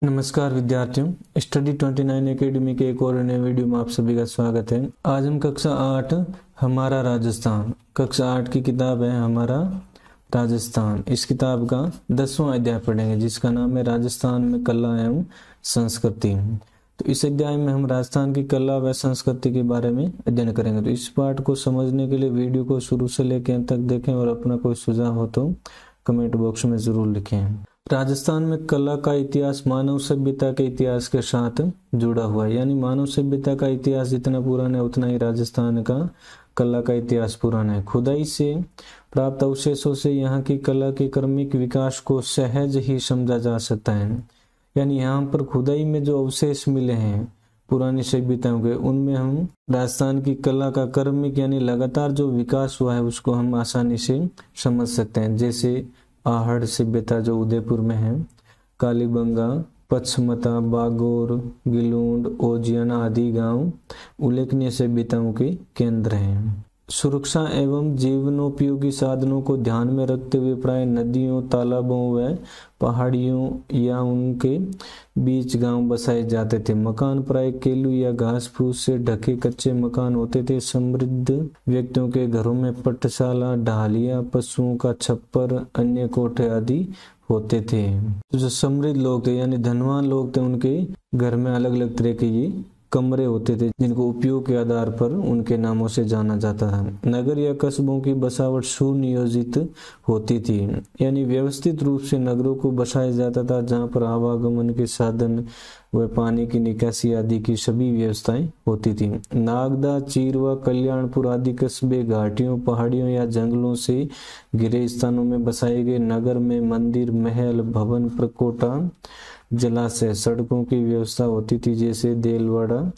नमस्कार विद्यार्थियों, study 29 academy के एक और नए वीडियो में आप सभी का स्वागत है। आज हम कक्षा 8 हमारा राजस्थान कक्षा 8 की किताब है हमारा राजस्थान। इस किताब का 10वां अध्याय पढ़ेंगे जिसका नाम है राजस्थान में कला एवं संस्कृति। तो इस अध्याय में हम राजस्थान की कला व संस्कृति के बारे में अध्ययन करेंगे। तो इस पाठ को समझने के लिए वीडियो को शुरू से लेकर अंत तक देखें और अपना कोई सुझाव हो तो कमेंट बॉक्स में जरूर लिखें। राजस्थान में कला का इतिहास मानव सभ्यता के इतिहास के साथ जुड़ा हुआ है, यानी मानव सभ्यता का इतिहास जितना पुराना है उतना ही राजस्थान का कला का इतिहास पुराना है। खुदाई से प्राप्त अवशेषों से यहाँ की कला के क्रमिक विकास को सहज ही समझा जा सकता है। यानी यहाँ पर खुदाई में जो अवशेष मिले हैं पुरानी सभ्यताओं के, उनमें हम राजस्थान की कला का क्रमिक यानी लगातार जो विकास हुआ है उसको हम आसानी से समझ सकते हैं। जैसे आहड़ सभ्यता जो उदयपुर में है, कालीबंगा, पचमता, बागोर, गिलूंड, ओजियाना आदि गांव उल्लेखनीय सभ्यताओं के केंद्र हैं। सुरक्षा एवं जीवनोपयोगी साधनों को ध्यान में रखते हुए प्राय नदियों, तालाबों व पहाड़ियों या उनके बीच गांव बसाए जाते थे। मकान प्राय केलू या घास फूस से ढके कच्चे मकान होते थे। समृद्ध व्यक्तियों के घरों में पटशाला, ढालिया, पशुओं का छप्पर, अन्य कोठे आदि होते थे। जो समृद्ध लोग थे यानी धनवान लोग थे, उनके घर में अलग अलग तरह के ये कमरे होते थे जिनको उपयोग के आधार पर उनके नामों से जाना जाता था। नगर या कस्बों की बसावट सुनियोजित होती थी, यानी व्यवस्थित रूप से नगरों को बसाया जाता था जहाँ पर आवागमन के साधन व पानी की निकासी आदि की सभी व्यवस्थाएं होती थी। नागदा, चीरवा, कल्याणपुर आदि कस्बे घाटियों, पहाड़ियों या जंगलों से घिरे स्थानों में बसाए गए। नगर में मंदिर, महल, भवन, प्रकोटा, जलाशय, सड़कों की व्यवस्था होती थी जैसे देलवाड़ा,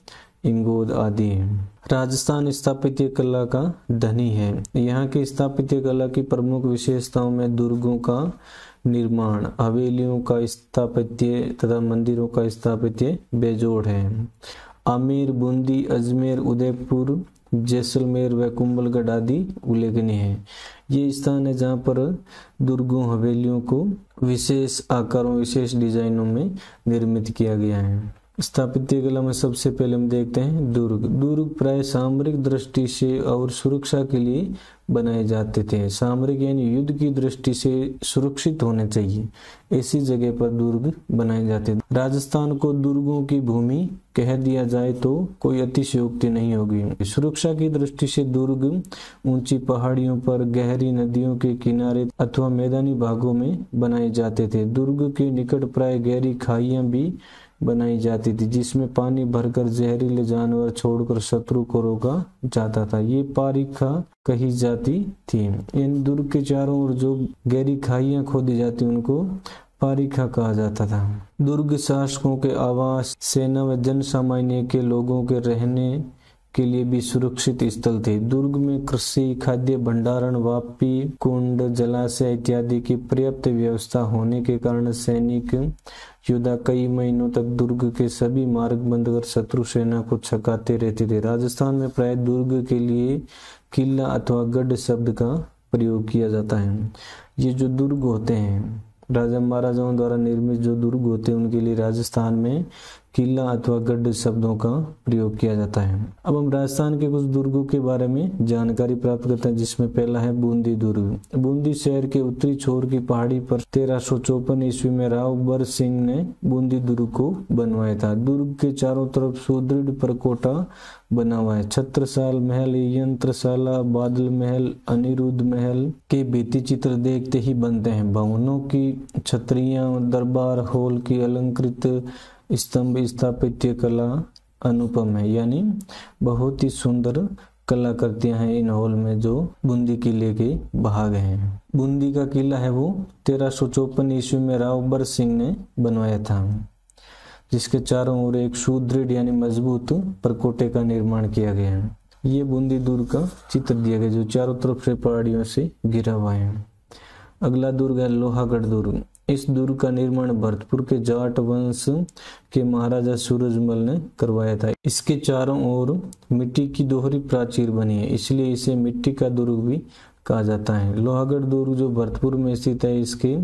इंगोद आदि। राजस्थान स्थापत्य कला का धनी है। यहाँ की स्थापत्य कला की प्रमुख विशेषताओं में दुर्गों का निर्माण, हवेलियों का स्थापत्य तथा मंदिरों का स्थापत्य बेजोड़ है। आमेर, बूंदी, अजमेर, उदयपुर, जैसलमेर व कुंभलगढ़ आदि उल्लेखनीय है। ये स्थान है जहाँ पर दुर्गों, हवेलियों को विशेष आकारों, विशेष डिजाइनों में निर्मित किया गया है। स्थापत्य कला में सबसे पहले हम देखते हैं दुर्ग। दुर्ग प्राय सामरिक दृष्टि से और सुरक्षा के लिए बनाए जाते थे। सामरिक यानी युद्ध की दृष्टि से सुरक्षित होने चाहिए, ऐसी जगह पर दुर्ग बनाए जाते थे। राजस्थान को दुर्गों की भूमि कह दिया जाए तो कोई अतिशयोक्ति नहीं होगी। सुरक्षा की दृष्टि से दुर्ग ऊंची पहाड़ियों पर, गहरी नदियों के किनारे अथवा मैदानी भागों में बनाए जाते थे। दुर्ग के निकट प्राय गहरी खाइयां भी बनाई जाती थी जिसमें पानी भरकर जहरीले जानवर छोड़कर शत्रु को रोका जाता था। ये पारिखा कही जाती थी। इन दुर्ग के चारों ओर जो गहरी खाइयां खोदी जाती उनको पारिखा कहा जाता था। दुर्ग शासकों के आवास, सेना व जन सामान्य के लोगों के रहने के लिए भी सुरक्षित स्थल थे। दुर्ग में कृषि, खाद्य भंडारण, वापी, कुंड, जलाशय इत्यादि की पर्याप्त व्यवस्था होने के कारण सैनिक योद्धा कई महीनों तक दुर्ग के सभी मार्ग बंद कर शत्रु सेना को छकाते रहते थे। राजस्थान में प्राय दुर्ग के लिए किला अथवा गढ़ शब्द का प्रयोग किया जाता है। ये जो दुर्ग होते हैं, राजा महाराजाओं द्वारा निर्मित जो दुर्ग होते हैं, उनके लिए राजस्थान में किला अथवा गढ़ शब्दों का प्रयोग किया जाता है। अब हम राजस्थान के कुछ दुर्गों के बारे में जानकारी प्राप्त करते हैं, जिसमें पहला है बूंदी दुर्ग। बूंदी शहर के उत्तरी छोर की पहाड़ी पर 1354 ईस्वी में राव बर सिंह ने बूंदी दुर्ग को बनवाया था। दुर्ग के चारों तरफ सुदृढ़ परकोटा बना हुआ है। छत्रसाल महल, यंत्रशाला, बादल महल, अनिरुद्ध महल के भित्ति चित्र देखते ही बनते हैं। भवनों की छतरियां, दरबार हॉल की अलंकृत स्तंभ स्थापत्य कला अनुपम है, यानी बहुत ही सुंदर कलाकृतियां हैं इन हॉल में जो बूंदी किले के भाग हैं। बूंदी का किला है वो 1354 ईस्वी में राव बर सिंह ने बनवाया था, जिसके चारों ओर एक सुदृढ़ यानी मजबूत परकोटे का निर्माण किया गया है। ये बूंदी दुर्ग का चित्र दिया गया जो चारों तरफ से पहाड़ियों से घिरा हुआ है। अगला दुर्ग है लोहागढ़ दुर्ग। इस दुर्ग का निर्माण भरतपुर के जाट वंश के महाराजा सूरजमल ने करवाया था। इसके चारों ओर मिट्टी की दोहरी प्राचीर बनी है, इसलिए इसे मिट्टी का दुर्ग भी कहा जाता है। लोहागढ़ दुर्ग जो भरतपुर में स्थित है, इसके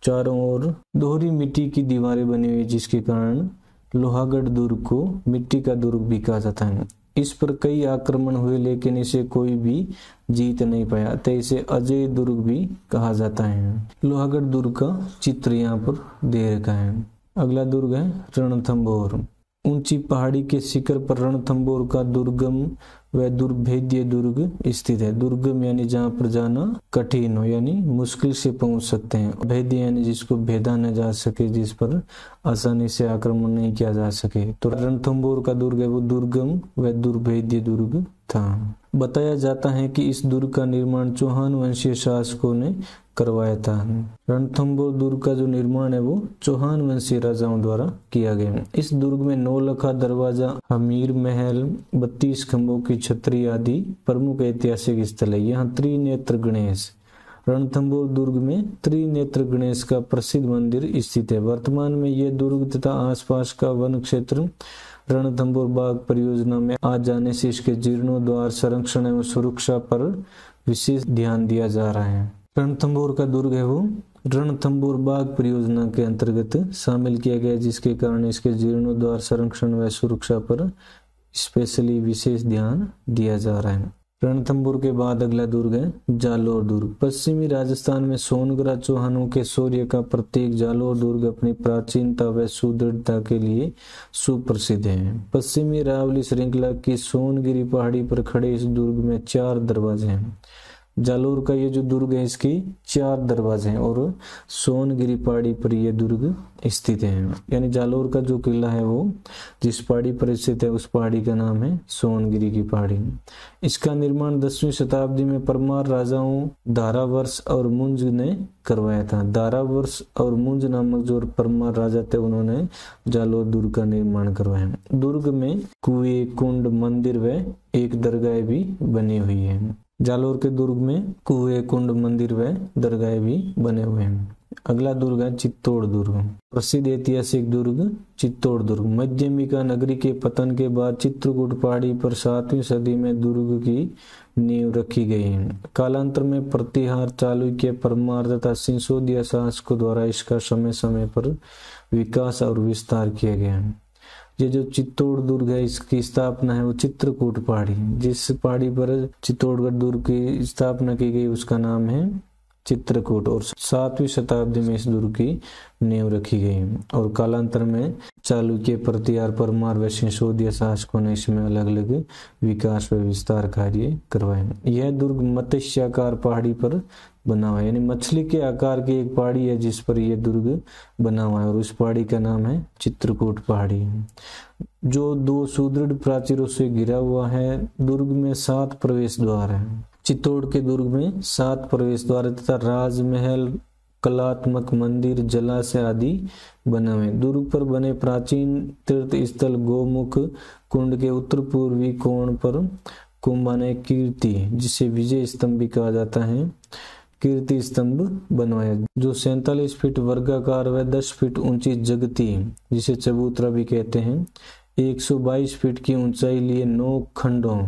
चारों ओर दोहरी मिट्टी की दीवारें बनी हुई, जिसके कारण लोहागढ़ दुर्ग को मिट्टी का दुर्ग भी कहा जाता है। इस पर कई आक्रमण हुए, लेकिन इसे कोई भी जीत नहीं पाया, तो इसे अजय दुर्ग भी कहा जाता है। लोहागढ़ दुर्ग का चित्र यहाँ पर दे रखा है। अगला दुर्ग है रणथंभौर। ऊंची पहाड़ी के शिखर पर रणथंभौर का दुर्गम व दुर्भेद्य दुर्ग स्थित है। दुर्गम यानी जहाँ पर जाना कठिन हो, यानी मुश्किल से पहुंच सकते हैं। भेद्य यानी जिसको भेदा न जा सके, जिस पर आसानी से आक्रमण नहीं किया जा सके। तो रणथंभौर का दुर्ग है वो दुर्गम व दुर्भेद्य दुर्ग था। बताया जाता है कि इस दुर्ग का निर्माण चौहान वंशीय शासकों ने करवाया था। रणथंभौर दुर्ग का जो निर्माण है वो चौहान वंशीय राजाओं द्वारा किया गया। इस दुर्ग में नौलखा दरवाजा, हमीर महल, 32 खंभों की छतरी आदि प्रमुख ऐतिहासिक स्थल है। यहाँ त्रिनेत्र गणेश, रणथंभौर दुर्ग में त्रिनेत्र गणेश का प्रसिद्ध मंदिर स्थित है। वर्तमान में यह दुर्ग तथा आसपास का वन क्षेत्र रणथंभौर बाग परियोजना में आ जाने से इसके जीर्णोद्धार, संरक्षण एवं सुरक्षा पर विशेष ध्यान दिया जा रहा है। रणथंभौर का दुर्ग है वो रणथंभौर बाग परियोजना के अंतर्गत शामिल किया गया, जिसके कारण इसके जीर्णोद्धार, संरक्षण व सुरक्षा पर स्पेशली विशेष ध्यान दिया जा रहा है। रणथंभौर के बाद अगला दुर्ग है जालोर दुर्ग। पश्चिमी राजस्थान में सोनगरा चौहानों के शौर्य का प्रतीक जालोर दुर्ग अपनी प्राचीनता व सुदृढ़ता के लिए सुप्रसिद्ध है। पश्चिमी अरावली श्रृंखला की सोनगिरी पहाड़ी पर खड़े इस दुर्ग में 4 दरवाजे हैं। जालोर का ये जो दुर्ग है इसकी 4 दरवाजे हैं और सोनगिरी पहाड़ी पर यह दुर्ग स्थित है। यानी जालोर का जो किला है वो जिस पहाड़ी पर स्थित है उस पहाड़ी का नाम है सोनगिरी की पहाड़ी। इसका निर्माण 10वीं शताब्दी में परमार राजाओं दारावर्ष और मुंज ने करवाया था। दारावर्ष और मुंज नामक जो परमार राजा थे उन्होंने जालोर दुर्ग का निर्माण करवाया। दुर्ग में कुएं, कुंड, मंदिर व एक दरगाह भी बनी हुई है। जालोर के दुर्ग में कुएं, कुंड, मंदिर व दरगाह भी बने हुए हैं। अगला दुर्ग है चित्तौड़ दुर्ग। प्रसिद्ध ऐतिहासिक दुर्ग चित्तौड़ दुर्ग। मध्यमिका नगरी के पतन के बाद चित्रकूट पहाड़ी पर 7वीं सदी में दुर्ग की नींव रखी गई है। कालांतर में प्रतिहार, चालुक्य, परमार तथा सिंसोदिया शासकों द्वारा इसका समय समय पर विकास और विस्तार किया गया है। ये जो चित्तौड़ दुर्ग है इसकी स्थापना है वो चित्रकूट पहाड़ी, जिस पहाड़ी पर चित्तौड़गढ़ दुर्ग की स्थापना की गई उसका नाम है चित्रकूट और 7वीं शताब्दी में इस दुर्ग की नींव रखी गई और कालांतर में चालुक्य, प्रतिहार, परमार व सिंसोदिया शासकों ने इसमें अलग अलग विकास व विस्तार कार्य करवाए। यह दुर्ग मत्स्याकार पहाड़ी पर बना हुआ है, यानी मछली के आकार की एक पहाड़ी है जिस पर यह दुर्ग बना हुआ है और उस पहाड़ी का नाम है चित्रकूट पहाड़ी, जो 2 सुदृढ़ प्राचीरों से घिरा हुआ है। दुर्ग में 7 प्रवेश द्वार हैं। चित्तौड़ के दुर्ग में 7 प्रवेश द्वार तथा राजमहल, कलात्मक मंदिर, जलाशय आदि बने हुए। दुर्ग पर बने प्राचीन तीर्थ स्थल गोमुख कुंड के उत्तर पूर्वी कोण पर कुंभाने कीर्ति, जिसे विजय स्तंभ भी कहा जाता है, कीर्ति स्तंभ बनवाया जो 47 फीट वर्गाकार व 10 फीट ऊंची जगती, जिसे चबूतरा भी कहते हैं, 122 फीट की ऊंचाई लिए 9 खंडों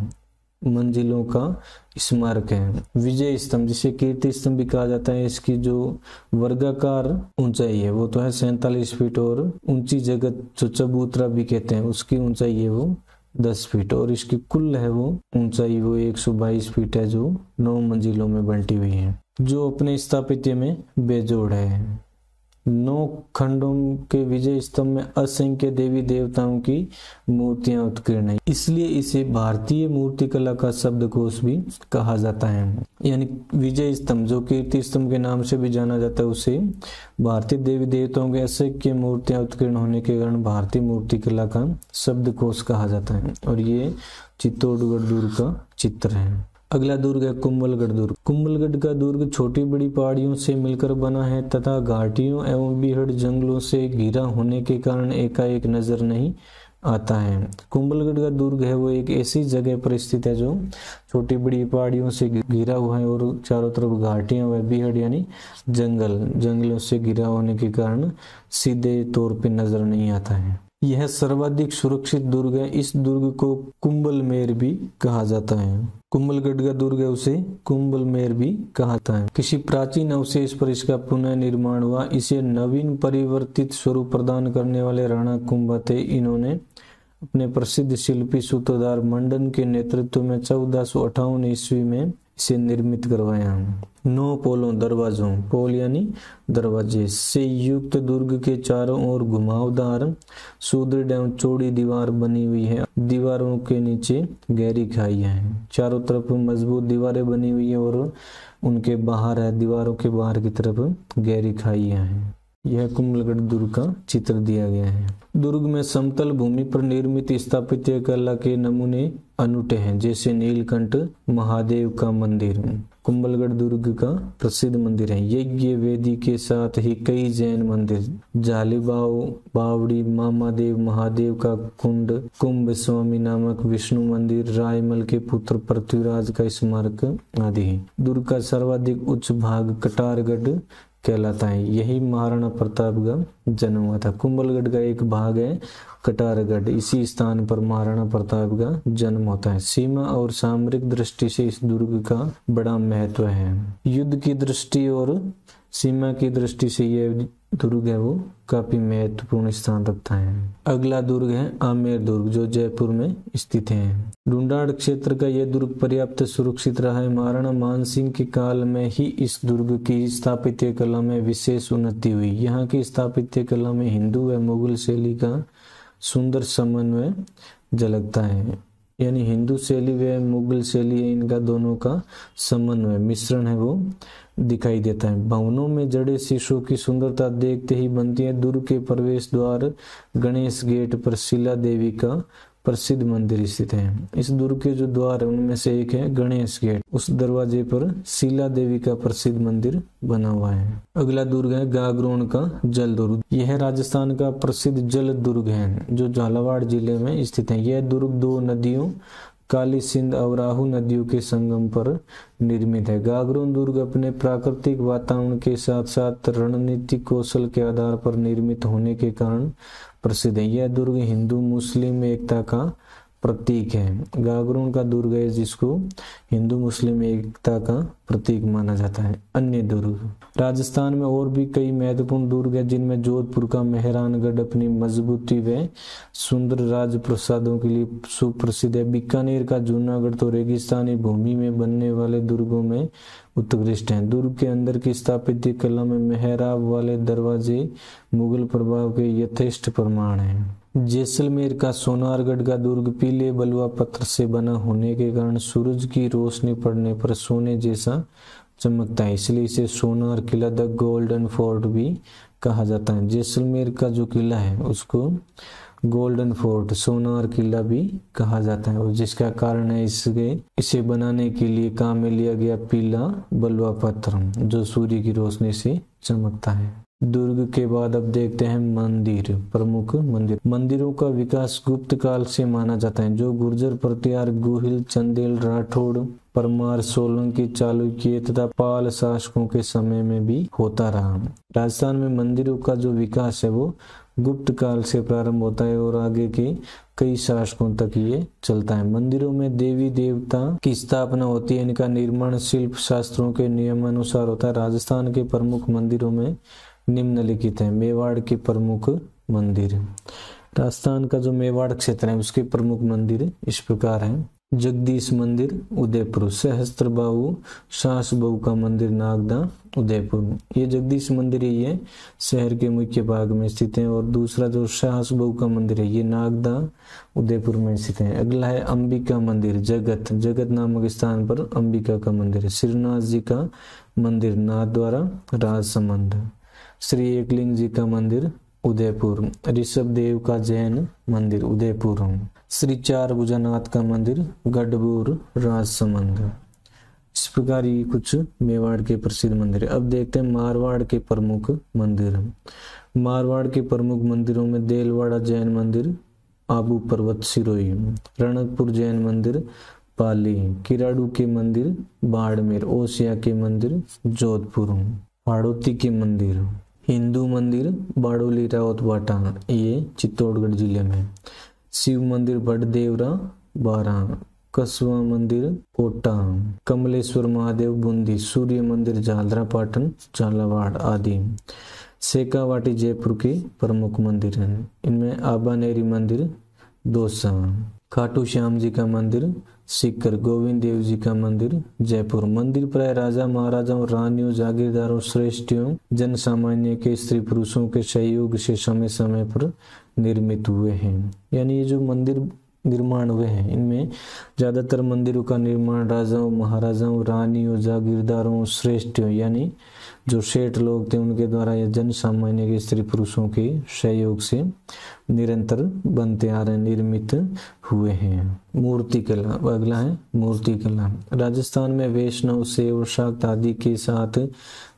मंजिलों का स्मारक है। विजय स्तंभ जिसे कीर्ति स्तंभ भी कहा जाता है, इसकी जो वर्गाकार ऊंचाई है वो तो है 47 फीट और ऊंची जगत जो चबूतरा भी कहते हैं उसकी ऊंचाई है वो 10 फीट और इसकी कुल है वो ऊंचाई वो 122 फीट है, जो 9 मंजिलों में बंटी हुई है, जो अपने स्थापत्य में बेजोड़ है। 9 खंडों के विजय स्तंभ में असंख्य देवी देवताओं की मूर्तियां उत्कीर्ण है, इसलिए इसे भारतीय मूर्तिकला का शब्दकोश भी कहा जाता है। यानी विजय स्तंभ जो कीर्ति स्तंभ के नाम से भी जाना जाता है, उसे भारतीय देवी देवताओं के असंख्य मूर्तियां उत्कीर्ण होने के कारण भारतीय मूर्तिकला का शब्दकोश कहा जाता है और ये चित्तौड़गढ़ दुर्ग का चित्र है। अगला दुर्ग है कुंभलगढ़ दुर्ग। कुंभलगढ़ का दुर्ग छोटी बड़ी पहाड़ियों से मिलकर बना है तथा घाटियों एवं बीहड़ जंगलों से घिरा होने के कारण एकाएक नजर नहीं आता है। कुंभलगढ़ का दुर्ग है वो एक ऐसी जगह पर स्थित है जो छोटी बड़ी पहाड़ियों से घिरा हुआ है और चारों तरफ घाटियां व बीहड़ यानी जंगलों से घिरा होने के कारण सीधे तौर पे नजर नहीं आता है। यह सर्वाधिक सुरक्षित दुर्ग है। इस दुर्ग को कुंभलमेर भी कहा जाता है। कुंभलगढ़ का दुर्ग है, उसे कुंभलमेर भी कहा जाता है। किसी प्राचीन अवशेष पर इसका पुनः निर्माण हुआ। इसे नवीन परिवर्तित स्वरूप प्रदान करने वाले राणा कुंभा थे। इन्होंने अपने प्रसिद्ध शिल्पी सूत्रधार मंडन के नेतृत्व में 1458 ईस्वी में इसे निर्मित करवाया। 9 पोलों दरवाजों, पोल यानी दरवाजे से युक्त दुर्ग के चारों ओर घुमावदार सुदृढ़ एवं चौड़ी दीवार बनी हुई है। दीवारों के नीचे गहरी खाइयां हैं। चारों तरफ मजबूत दीवारें बनी हुई है और उनके बाहर है, दीवारों के बाहर की तरफ गहरी खाइयां हैं। यह कुंभलगढ़ दुर्ग का चित्र दिया गया है। दुर्ग में समतल भूमि पर निर्मित स्थापत्य कला के नमूने अनूठे हैं, जैसे नीलकंठ महादेव का मंदिर कुंभलगढ़ दुर्ग का प्रसिद्ध मंदिर है। यज्ञ वेदी के साथ ही कई जैन मंदिर, जालीबाव बावड़ी, मामादेव महादेव का कुंड, कुंभ स्वामी नामक विष्णु मंदिर, रायमल के पुत्र पृथ्वीराज का स्मारक आदि है। दुर्ग का सर्वाधिक उच्च भाग कटारगढ़ कहलाता है। यही महाराणा प्रताप का जन्म हुआ था। कुंभलगढ़ का एक भाग है कटारगढ़, इसी स्थान पर महाराणा प्रताप का जन्म होता है। सीमा और सामरिक दृष्टि से इस दुर्ग का बड़ा महत्व है। युद्ध की दृष्टि और सीमा की दृष्टि से यह दुर्ग है वो काफी महत्वपूर्ण स्थान रखता है। अगला दुर्ग है आमेर दुर्ग, जो जयपुर में स्थित है। ढूंढाड़ क्षेत्र का यह दुर्ग पर्याप्त सुरक्षित रहा है। महाराणा मानसिंह के काल में ही इस दुर्ग की स्थापत्य कला में विशेष उन्नति हुई। यहाँ की स्थापत्य कला में हिंदू व मुगल शैली का सुंदर समन्वय झलकता है। यानी हिंदू शैली व मुगल शैली, इनका दोनों का समन्वय मिश्रण है वो दिखाई देता है। भवनों में जड़े शीशों की सुंदरता देखते ही बनती है। दुर्ग के प्रवेश द्वार गणेश गेट पर शिला देवी का प्रसिद्ध मंदिर स्थित है। इस दुर्ग के जो द्वार है उनमें से एक है गणेश गेट। उस दरवाजे पर शिला देवी का प्रसिद्ध मंदिर बना हुआ है। अगला दुर्ग है गागरोन का जल दुर्ग। यह राजस्थान का प्रसिद्ध जल दुर्ग है, जो झालावाड़ जिले में स्थित है। यह दुर्ग 2 नदियों काली सिंध और राहु नदियों के संगम पर निर्मित है। गागरोन दुर्ग अपने प्राकृतिक वातावरण के साथ साथ रणनीतिक कौशल के आधार पर निर्मित होने के कारण प्रसिद्ध है। यह दुर्ग हिंदू मुस्लिम एकता का प्रतीक है। गागरोन का दुर्ग है जिसको हिंदू मुस्लिम एकता का प्रतीक माना जाता है। अन्य दुर्ग राजस्थान में और भी कई महत्वपूर्ण दुर्ग है, जिनमें जोधपुर का मेहरानगढ़ अपनी मजबूती व सुंदर राजप्रसादों के लिए सुप्रसिद्ध है। बीकानेर का जूनागढ़ तो रेगिस्तानी भूमि में बनने वाले दुर्गों में उत्कृष्ट है। दुर्ग के अंदर की स्थापत्य कला में मेहराब वाले दरवाजे मुगल प्रभाव के यथेष्ट प्रमाण हैं। जैसलमेर का सोनारगढ़ का दुर्ग पीले बलुआ पत्थर से बना होने के कारण सूरज की रोशनी पड़ने पर सोने जैसा चमकता है, इसलिए इसे सोनार किला द गोल्डन फोर्ट भी कहा जाता है। जैसलमेर का जो किला है उसको गोल्डन फोर्ट, सोनार किला भी कहा जाता है, और जिसका कारण है इसे बनाने के लिए काम में लिया गया पीला बलुआ पत्थर जो सूर्य की रोशनी से चमकता है। दुर्ग के बाद अब देखते हैं मंदिर, प्रमुख मंदिर। मंदिरों का विकास गुप्त काल से माना जाता है, जो गुर्जर, प्रतिहार, गुहिल, चंदेल, राठौड़, परमार, सोलंकी, चालुक्य तथा पाल शासकों के समय में भी होता रहा। राजस्थान में मंदिरों का जो विकास है वो गुप्त काल से प्रारंभ होता है और आगे के कई शासकों तक ये चलता है। मंदिरों में देवी देवता की स्थापना होती है। इनका निर्माण शिल्प शास्त्रों के नियमानुसार होता है। राजस्थान के प्रमुख मंदिरों में निम्नलिखित है। मेवाड़ के प्रमुख मंदिर, राजस्थान का जो मेवाड़ क्षेत्र है उसके प्रमुख मंदिर इस प्रकार हैं। जगदीश मंदिर उदयपुर, सहस्त्रबाहु सास बहू का मंदिर नागदा उदयपुर। ये जगदीश मंदिर है, ये शहर के मुख्य भाग में स्थित है। और दूसरा जो सास बहू का मंदिर है ये नागदा उदयपुर में स्थित है। अगला है अंबिका मंदिर, जगत नामक स्थान पर अंबिका का मंदिर है। श्रीनाथ जी का मंदिर नाथद्वारा राजसमंद। श्री एकलिंग जी का मंदिर उदयपुर। ऋषभ देव का जैन मंदिर उदयपुर। श्री चार भुजानाथ का मंदिर गढ़बूर राजसमंद। इस प्रकार ये कुछ मेवाड़ के प्रसिद्ध मंदिर। अब देखते हैं मारवाड़ के प्रमुख मंदिर। मारवाड़ के प्रमुख मंदिरों में देलवाड़ा जैन मंदिर आबू पर्वत सिरोही, रणकपुर जैन मंदिर पाली, किराड़ू के मंदिर बाड़मेर, ओसिया के मंदिर जोधपुर, हाड़ौती के मंदिर हिंदू मंदिर बाड़ोली रावतबाटा, ये चित्तौड़गढ़ जिले में। शिव मंदिर बड़देवरा बारा, कसवा मंदिर कोटा, कमलेश्वर महादेव बूंदी, सूर्य मंदिर झालरा पाटन झालावाड़ आदि। शेखावाटी जयपुर के प्रमुख मंदिर हैं। इनमें आबानेरी मंदिर दौसा, खाटू श्याम जी का मंदिर सीकर, गोविंद देव जी का मंदिर जयपुर। मंदिर प्राय राजा महाराजाओं, रानियों, जागीरदारों, श्रेष्ठियों, जन सामान्य के, स्त्री पुरुषों के सहयोग से समय समय पर निर्मित हुए हैं। यानी ये जो मंदिर निर्माण हुए हैं, इनमें ज्यादातर मंदिरों का निर्माण राजाओं, महाराजाओं, रानियों, जागीरदारों, श्रेष्ठियों यानी जो सेठ लोग थे उनके द्वारा या जन सामान्य के, स्त्री पुरुषों के सहयोग से निरंतर बनते आ रहे, निर्मित हुए हैं। मूर्ति कला, अगला है मूर्ति कला। राजस्थान में वैष्णव, शैव, शाक्त आदि के साथ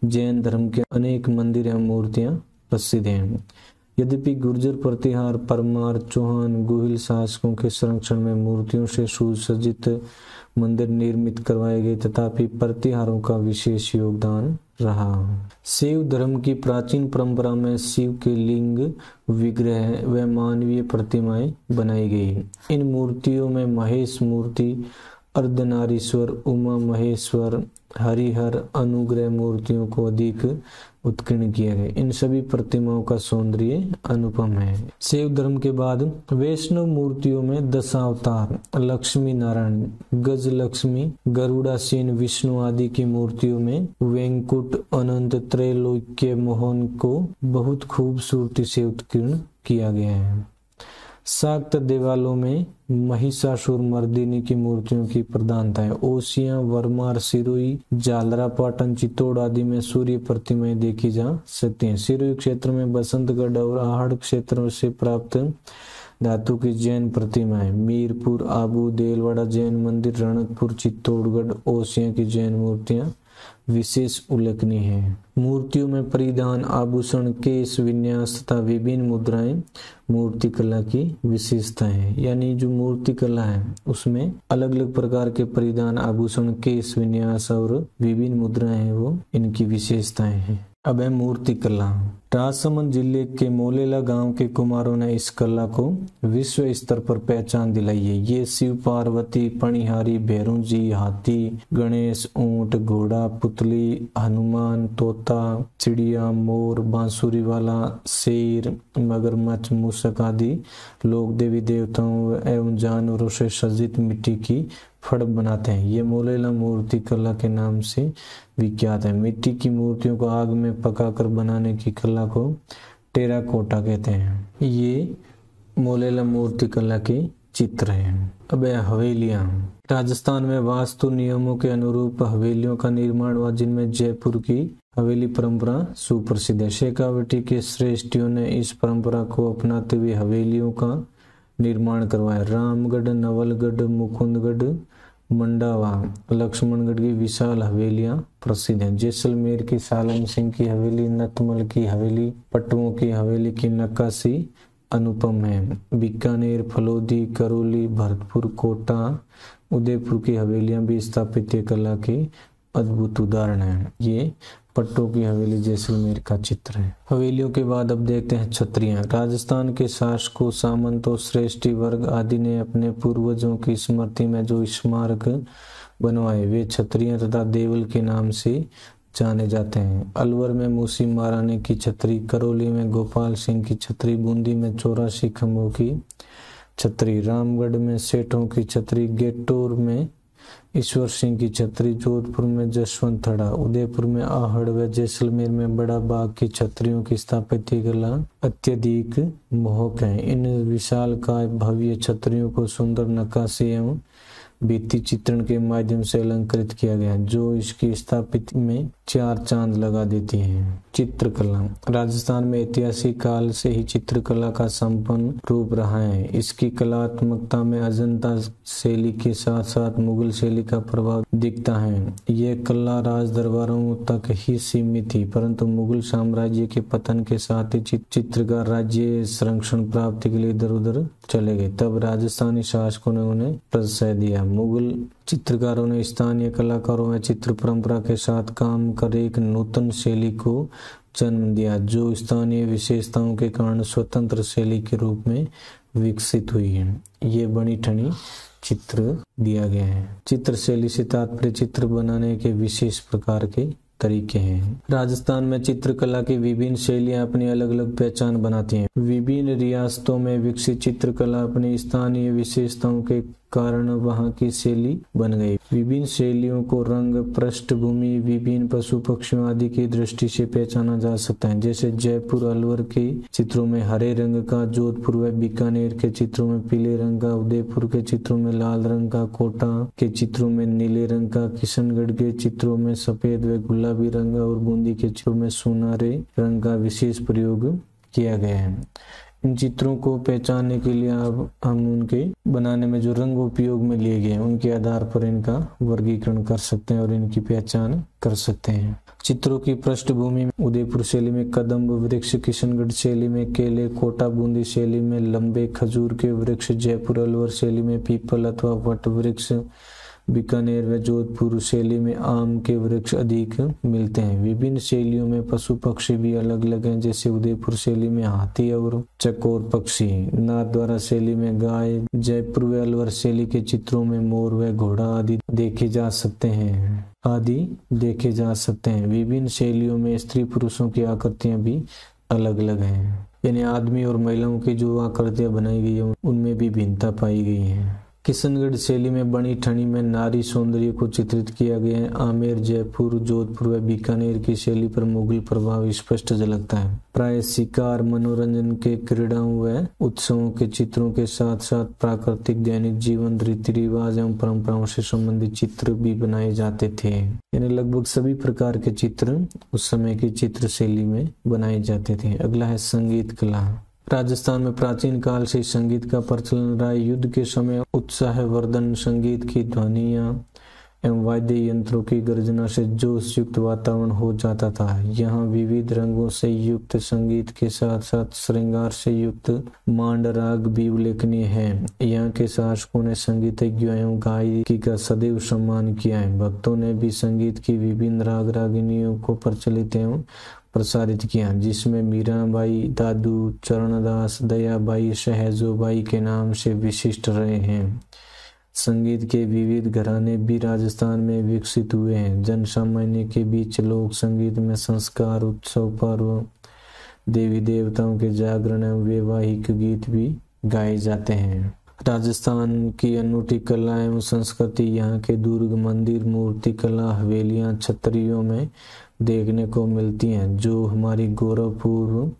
जैन धर्म के अनेक मंदिर एवं मूर्तियां प्रसिद्ध हैं। यद्यपि गुर्जर, प्रतिहार, परमार, चौहान, गोहिल शासकों के संरक्षण में मूर्तियों से सुसज्जित मंदिर निर्मित करवाए गए, तथापि प्रतिहारों का विशेष योगदान रहा। शैव धर्म की प्राचीन परंपरा में शिव के लिंग, विग्रह व मानवीय प्रतिमाएं बनाई गई। इन मूर्तियों में महेश मूर्ति, अर्धनारीश्वर, उमा महेश्वर, हरिहर, अनुग्रह मूर्तियों को अधिक उत्कीर्ण किया गया। इन सभी प्रतिमाओं का सौंदर्य अनुपम है। शैव धर्म के बाद वैष्णव मूर्तियों में दशावतार, लक्ष्मी नारायण, गज लक्ष्मी, गरुड़ासीन, विष्णु आदि की मूर्तियों में वेंकुट, अनंत, त्रैलोक्य, मोहन को बहुत खूबसूरती से उत्कीर्ण किया गया है। शाक्त देवालों में महिषासुर मर्दिनी की मूर्तियों की प्रधानता है। ओसियां, वरमार, सिरोही, झालरा पाटन, चित्तौड़ आदि में सूर्य प्रतिमाएं देखी जा सकती हैं। सिरोही क्षेत्र में बसंतगढ़ और आहड़ क्षेत्रों से प्राप्त धातु की जैन प्रतिमाएं, मीरपुर, आबू, देलवाड़ा जैन मंदिर, रणकपुर, चित्तौड़गढ़, ओसियां की जैन मूर्तियां विशेष उल्लेखनीय है। मूर्तियों में परिधान, आभूषण, केश विन्यास तथा विभिन्न मुद्राएं मूर्ति कला की विशेषता है। यानी जो मूर्ति कला है उसमें अलग अलग प्रकार के परिधान, आभूषण, केश विन्यास और विभिन्न मुद्राएं हैं, वो इनकी विशेषताएं हैं। अब है मूर्ति कला। राजसमंद जिले के मोलेला गांव के कुमारों ने इस कला को विश्व स्तर पर पहचान दिलाई है। ये शिव, पार्वती, पणिहारी, भैरू जी, हाथी, गणेश, ऊंट, घोड़ा, पुतली, हनुमान, तोता, चिड़िया, मोर, बांसुरी वाला, शेर, मगरमच्छ, मूषक आदि लोग देवी देवताओं एवं जानवरों से सज्जित मिट्टी की फड़ बनाते हैं। ये मोलेला मूर्ति कला के नाम से विख्यात है। मिट्टी की मूर्तियों को आग में पकाकर बनाने की कला को टेराकोटा कहते हैं। ये मोलेला मूर्ति कला के चित्र हैं। अब हवेलियां। राजस्थान में वास्तु नियमों के अनुरूप हवेलियों का निर्माण हुआ, जिनमें जयपुर की हवेली परंपरा सुप्रसिद्ध है। शेखावटी के श्रेष्ठियों ने इस परंपरा को अपनाते हुए हवेलियों का निर्माण करवाया। रामगढ़, नवलगढ़, मुकुंदगढ़, मंडावा, लक्ष्मणगढ़ की विशाल हवेलियां प्रसिद्ध हैं। जैसलमेर की सालन सिंह की हवेली, नतमल की हवेली, पटुओं की हवेली की नक्काशी अनुपम है। बीकानेर, फलोदी, करौली, भरतपुर, कोटा, उदयपुर की हवेलियां भी स्थापत्य कला के अद्भुत उदाहरण हैं। ये पट्टों की हवेली जैसलमेर का चित्र है। हवेलियों के बाद अब देखते हैं छत्रियां। राजस्थान के शासकों, सामंतों, श्रेष्ठी वर्ग आदि ने अपने पूर्वजों की स्मृति में जो स्मारक बनवाए वे छत्रियां तथा देवल के नाम से जाने जाते हैं। अलवर में मूसी महारानी की छतरी, करौली में गोपाल सिंह की छतरी, बूंदी में 84 खंभों की छतरी, रामगढ़ में सेठों की छतरी, गेटोर में ईश्वर सिंह की छतरी, जोधपुर में जसवंत थड़ा, उदयपुर में आहड़ व जैसलमेर में बड़ा बाग की छतरियों की स्थापत्य कला अत्यधिक मोहक है। इन विशालकाय भव्य छतरियों को सुंदर नक्काशी एवं भित्ति चित्रण के माध्यम से अलंकृत किया गया, जो इसकी स्थापित में 4 चांद लगा देती है। चित्रकला। राजस्थान में ऐतिहासिक काल से ही चित्रकला का संपन्न रूप रहा है। इसकी कलात्मकता में अजंता शैली के साथ साथ मुगल शैली का प्रभाव दिखता है। यह कला राज दरबारों तक ही सीमित थी, परंतु मुगल साम्राज्य के पतन के साथ ही चित्रकार राज्य संरक्षण प्राप्ति के लिए इधर उधर चले गए। तब राजस्थानी शासकों ने उन्हें प्रश्रय दिया। मुगल चित्रकारों ने स्थानीय कलाकारों व चित्र परंपरा के साथ काम कर एक नूतन शैली को जन्म दिया, जो स्थानीय विशेषताओं के कारण स्वतंत्र शैली के रूप में विकसित हुई है। ये बनी ठनी चित्र दिया गया है। चित्र शैली से तात्पर्य चित्र बनाने के विशेष प्रकार के तरीके हैं। राजस्थान में चित्रकला की विभिन्न शैलियां अपनी अलग अलग पहचान बनाती हैं। विभिन्न रियासतों में विकसित चित्रकला अपनी स्थानीय विशेषताओं के कारण वहां की शैली बन गई। विभिन्न शैलियों को रंग, पृष्ठभूमि, विभिन्न पशु पक्षियों आदि की दृष्टि से पहचाना जा सकता है। जैसे जयपुर अलवर के चित्रों में हरे रंग का, जोधपुर व बीकानेर के चित्रों में पीले रंग का, उदयपुर के चित्रों में लाल रंग का, कोटा के चित्रों में नीले रंग का, किशनगढ़ के चित्रों में सफेद व गुलाबी रंग और बूंदी के चित्रों में सुनहरे रंग का विशेष प्रयोग किया गया है। इन चित्रों को पहचानने के लिए अब हम उनके बनाने में जो रंग उपयोग में लिए गए हैं उनके आधार पर इनका वर्गीकरण कर सकते हैं और इनकी पहचान कर सकते हैं। चित्रों की पृष्ठभूमि में उदयपुर शैली में कदम्ब वृक्ष, किशनगढ़ शैली में केले, कोटा बूंदी शैली में लंबे खजूर के वृक्ष, जयपुर अलवर शैली में पीपल अथवा वट वृक्ष, बीकानेर व जोधपुर शैली में आम के वृक्ष अधिक मिलते हैं। विभिन्न शैलियों में पशु पक्षी भी अलग अलग हैं। जैसे उदयपुर शैली में हाथी और चकोर पक्षी, नाथद्वारा शैली में गाय, जयपुर व अलवर शैली के चित्रों में मोर व घोड़ा आदि देखे जा सकते हैं। विभिन्न शैलियों में स्त्री पुरुषों की आकृतियां भी अलग अलग हैं, यानी आदमी और महिलाओं की जो आकृतियां बनाई गई है उनमें भी भिन्नता पाई गई है। किशनगढ़ शैली में बनी ठनी में नारी सौंदर्य को चित्रित किया गया है। आमेर, जयपुर, जोधपुर व बीकानेर की शैली पर मुगल प्रभाव स्पष्ट झलकता है। प्राय शिकार, मनोरंजन के, क्रीड़ाओं व उत्सवों के चित्रों के साथ साथ प्राकृतिक दैनिक जीवन, रीति रिवाज एवं परंपराओं से संबंधित चित्र भी बनाए जाते थे। यानी लगभग सभी प्रकार के चित्र उस समय की चित्र शैली में बनाए जाते थे। अगला है संगीत कला। राजस्थान में प्राचीन काल से संगीत का प्रचलन रहा है। युद्ध के समय उत्साहवर्धन संगीत की ध्वनियां एवं वाद्य यंत्रों की गर्जना से जोश युक्त वातावरण हो जाता था। यहाँ विविध रंगों से युक्त संगीत के साथ साथ श्रृंगार से युक्त मांड राग भी उल्लेखनीय है। यहाँ के शासकों ने संगीतज्ञों एवं गायकी का सदैव सम्मान किया है। भक्तों ने भी संगीत की विभिन्न राग रागिनियों को प्रचलित एवं प्रसारित किया, जिसमें मीराबाई, दादू, चरणदास, दयाबाई, सहजोबाई के नाम से विशिष्ट रहे हैं। संगीत के विविध घराने भी राजस्थान में विकसित हुए हैं। जन सामान्य के बीच लोक संगीत में संस्कार, उत्सव, पर्व, देवी देवताओं के जागरण एवं वैवाहिक गीत भी गाए जाते हैं। राजस्थान की अनूठी कला एवं संस्कृति यहाँ के दुर्ग, मंदिर, मूर्ति कला, हवेलियां, छतरियों में देखने को मिलती हैं, जो हमारी गौरवपूर्ण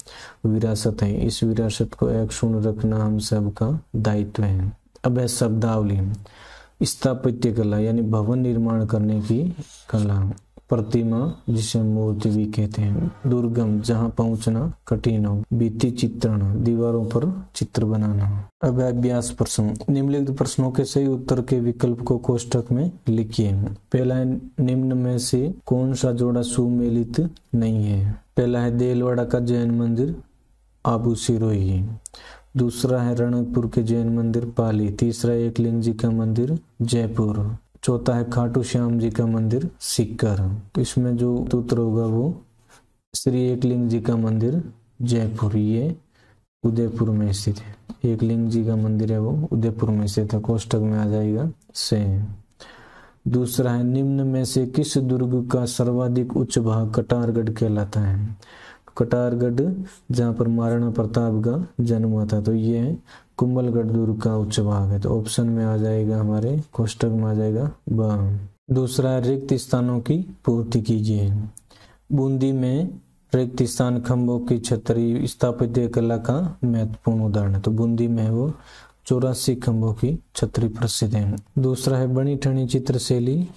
विरासत है। इस विरासत को अक्षुण्ण रखना हम सबका दायित्व है। अब है शब्दावली। स्थापत्य कला यानी भवन निर्माण करने की कला। प्रतिमा जिसे मूर्ति भी कहते हैं। दुर्गम जहाँ पहुँचना कठिन हो। भित्ति चित्रण दीवारों पर चित्र बनाना। अब अभ्यास प्रश्न। निम्नलिखित प्रश्नों के सही उत्तर के विकल्प को कोष्ठक में लिखिए। पहला है निम्न में से कौन सा जोड़ा सुमेलित नहीं है। पहला है देलवाड़ा का जैन मंदिर आबू सिरोही। दूसरा है रणकपुर के जैन मंदिर पाली। तीसरा एकलिंग जी का मंदिर जयपुर। चौथा है खाटू श्याम जी का मंदिर सीकर। तो इसमें जो उत्तर होगा वो श्री एकलिंग जी का मंदिर जयपुर, ये उदयपुर में स्थित है। एकलिंग जी का मंदिर है वो उदयपुर में स्थित है। कोष्ठक में आ जाएगा से। दूसरा है निम्न में से किस दुर्ग का सर्वाधिक उच्च भाग कटारगढ़ कहलाता है। कटारगढ़ जहाँ पर महाराणा प्रताप का जन्म हुआ था, तो ये है कुंभलगढ़ दुर्ग का उच्च भाग है। तो ऑप्शन में आ जाएगा हमारे कोष्ठक में आ जाएगा ब। दूसरा रिक्त स्थानों की पूर्ति कीजिए। बूंदी में रिक्त स्थान खंभों की छतरी स्थापत्य कला का महत्वपूर्ण उदाहरण है। तो बूंदी में वो 84 खंभों की छतरी प्रसिद्ध है। दूसरा है बनी ठनी चित्रशैली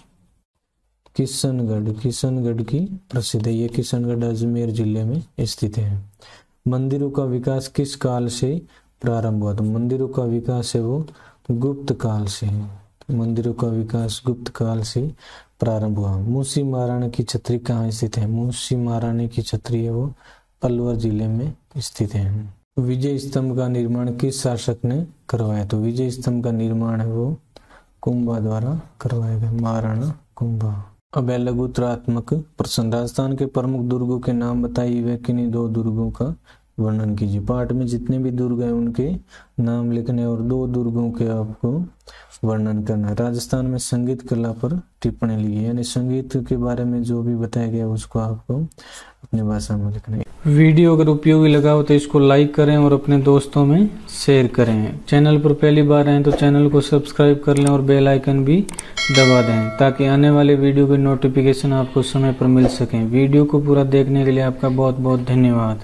किशनगढ़ की प्रसिद्ध है। ये किशनगढ़ अजमेर जिले में स्थित है। मंदिरों का विकास किस काल से प्रारंभ हुआ। तो मंदिरों का विकास है वो गुप्त काल से। मंदिरों का विकास गुप्त काल से प्रारंभ हुआ। मूसी महारानी की छतरी कहाँ स्थित है। मूसी महारानी की छतरी है वो अलवर जिले में स्थित है। विजय स्तंभ का निर्माण किस शासक ने करवाया। तो विजय स्तंभ का निर्माण है वो कुंभा द्वारा करवाए गए। महाराणा कुंभा। अब है लघुतरात्मक प्रश्न। राजस्थान के प्रमुख दुर्गों के नाम बताइए व किन्हीं 2 दुर्गों का वर्णन कीजिए। पाठ में जितने भी दुर्ग हैं उनके नाम लिखने और 2 दुर्गों के आपको वर्णन करना है। राजस्थान में संगीत कला पर टिप्पणी लिखी, यानी संगीत के बारे में जो भी बताया गया उसको आपको अपनी भाषा में लिखना है। वीडियो अगर उपयोगी लगा हो तो इसको लाइक करें और अपने दोस्तों में शेयर करें। चैनल पर पहली बार आए तो चैनल को सब्सक्राइब कर लें और बेल आइकन भी दबा दें ताकि आने वाले वीडियो की नोटिफिकेशन आपको समय पर मिल सकें। वीडियो को पूरा देखने के लिए आपका बहुत बहुत धन्यवाद।